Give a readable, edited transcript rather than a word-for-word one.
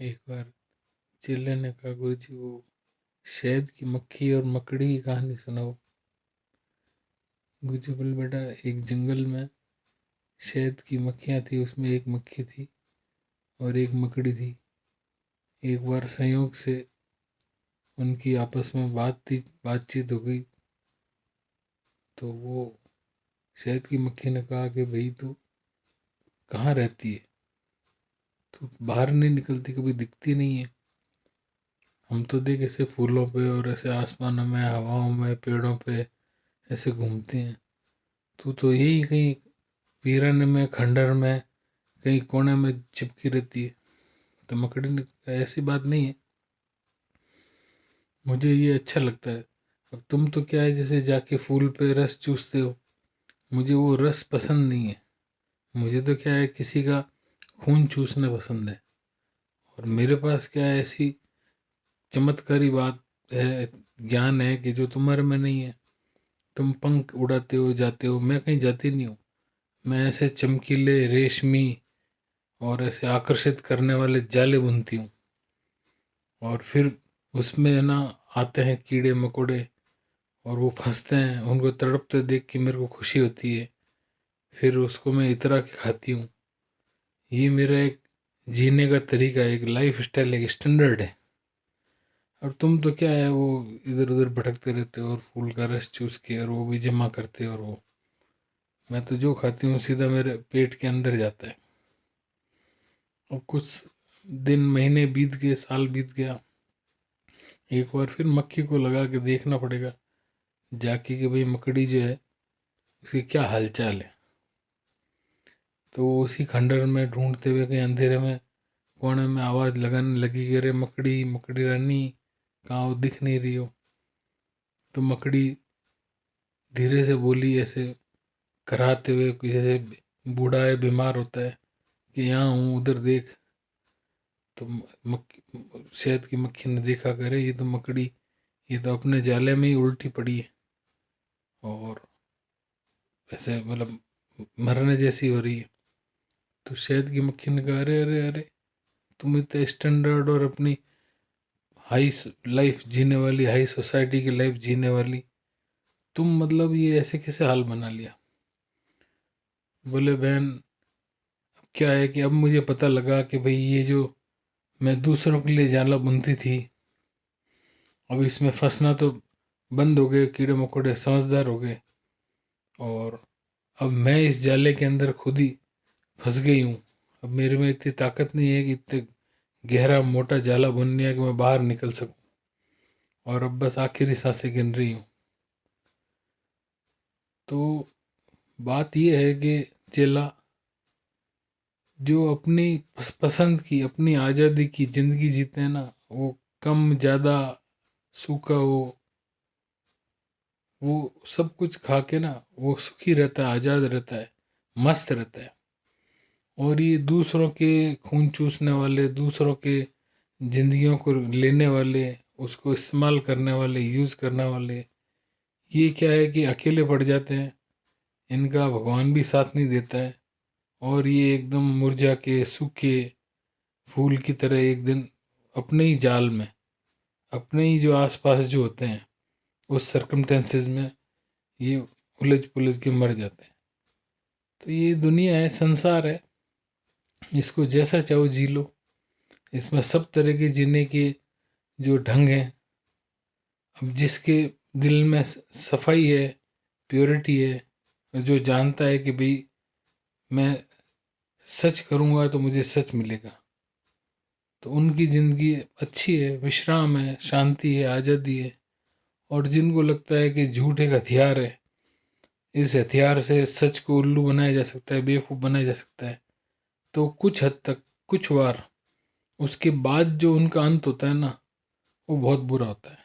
एक बार चेले ने कहा, गुरु जी वो शहद की मक्खी और मकड़ी की कहानी सुनाओ। गुरु जी बोले, बेटा एक जंगल में शहद की मक्खियाँ थी, उसमें एक मक्खी थी और एक मकड़ी थी। एक बार संयोग से उनकी आपस में बातचीत हो गई। तो वो शहद की मक्खी ने कहा कि भाई तू कहाँ रहती है, तू बाहर नहीं निकलती, कभी दिखती नहीं है। हम तो देख ऐसे फूलों पे और ऐसे आसमानों में, हवाओं में, पेड़ों पे ऐसे घूमते हैं। तू तो यही कहीं वीरान में, खंडर में, कहीं कोने में चिपकी रहती है। तो मकड़ी ने कहा, ऐसी बात नहीं है, मुझे ये अच्छा लगता है। अब तुम तो क्या है, जैसे जाके फूल पे रस चूसते हो, मुझे वो रस पसंद नहीं है। मुझे तो क्या है, किसी का खून चूसना पसंद है। और मेरे पास क्या है, ऐसी चमत्कारी बात है, ज्ञान है कि जो तुम्हारे में नहीं है। तुम पंख उड़ाते हो, जाते हो, मैं कहीं जाती नहीं हूँ। मैं ऐसे चमकीले, रेशमी और ऐसे आकर्षित करने वाले जाले बुनती हूँ। और फिर उसमें ना आते हैं कीड़े मकोड़े और वो फंसते हैं, उनको तड़पते देख के मेरे को खुशी होती है। फिर उसको मैं इतरा के खाती हूँ। ये मेरा एक जीने का तरीका है, एक लाइफ स्टाइल, एक स्टैंडर्ड है। और तुम तो क्या है, वो इधर उधर भटकते रहते हो और फूल का रस चूस के और वो भी जमा करते हो। और वो मैं तो जो खाती हूँ सीधा मेरे पेट के अंदर जाता है। और कुछ दिन, महीने बीत गए, साल बीत गया। एक बार फिर मक्खी को लगा के देखना पड़ेगा जाके कि भाई मकड़ी जो है उसकी क्या हालचाल है। तो वो उसी खंडर में ढूंढते हुए कहीं अंधेरे में कोने में आवाज़ लगाने लगी कि अरे मकड़ी, मकड़ी रानी कहाँ हो, दिख नहीं रही हो। तो मकड़ी धीरे से बोली, ऐसे कराते हुए, कोई जैसे बूढ़ा है, बीमार होता है, कि यहाँ हूँ, उधर देख। तो शहद की मक्खी ने देखा, करे ये तो मकड़ी, ये तो अपने जाले में ही उल्टी पड़ी है और ऐसे मतलब मरने जैसी हो रही है। तो शहद की मक्खी ने कहा, अरे अरे अरे, तुम इतने स्टैंडर्ड और अपनी हाई लाइफ जीने वाली, हाई सोसाइटी की लाइफ जीने वाली, तुम मतलब ये ऐसे कैसे हाल बना लिया। बोले, बहन क्या है कि अब मुझे पता लगा कि भाई ये जो मैं दूसरों के लिए जाला बुनती थी, अब इसमें फंसना तो बंद हो गए, कीड़े मकोड़े समझदार हो गए। और अब मैं इस जाले के अंदर खुद ही फंस गई हूँ। अब मेरे में इतनी ताकत नहीं है कि इतने गहरा मोटा जाला बुन लिया कि मैं बाहर निकल सकूं। और अब बस आखिरी सांसें गिन रही हूँ। तो बात यह है कि चेला, जो अपनी पसंद की, अपनी आज़ादी की ज़िंदगी जीते हैं ना, वो कम ज़्यादा, सूखा हो, वो सब कुछ खा के ना वो सुखी रहता है, आज़ाद रहता है, मस्त रहता है। और ये दूसरों के खून चूसने वाले, दूसरों के जिंदगियों को लेने वाले, उसको इस्तेमाल करने वाले, यूज़ करने वाले, ये क्या है कि अकेले पड़ जाते हैं। इनका भगवान भी साथ नहीं देता है। और ये एकदम मुरझा के सूखे फूल की तरह एक दिन अपने ही जाल में, अपने ही जो आसपास जो होते हैं उस सर्कमटेंसेस में ये उलझ पुलझ के मर जाते हैं। तो ये दुनिया है, संसार है, इसको जैसा चाहो जी लो। इसमें सब तरह के जीने के जो ढंग हैं। अब जिसके दिल में सफाई है, प्योरिटी है, जो जानता है कि भाई मैं सच करूँगा तो मुझे सच मिलेगा, तो उनकी ज़िंदगी अच्छी है, विश्राम है, शांति है, आज़ादी है। और जिनको लगता है कि झूठ एक हथियार है, इस हथियार से सच को उल्लू बनाया जा सकता है, बेवकूफ़ बनाया जा सकता है, तो कुछ हद तक, कुछ बार उसके बाद जो उनका अंत होता है ना, वो बहुत बुरा होता है।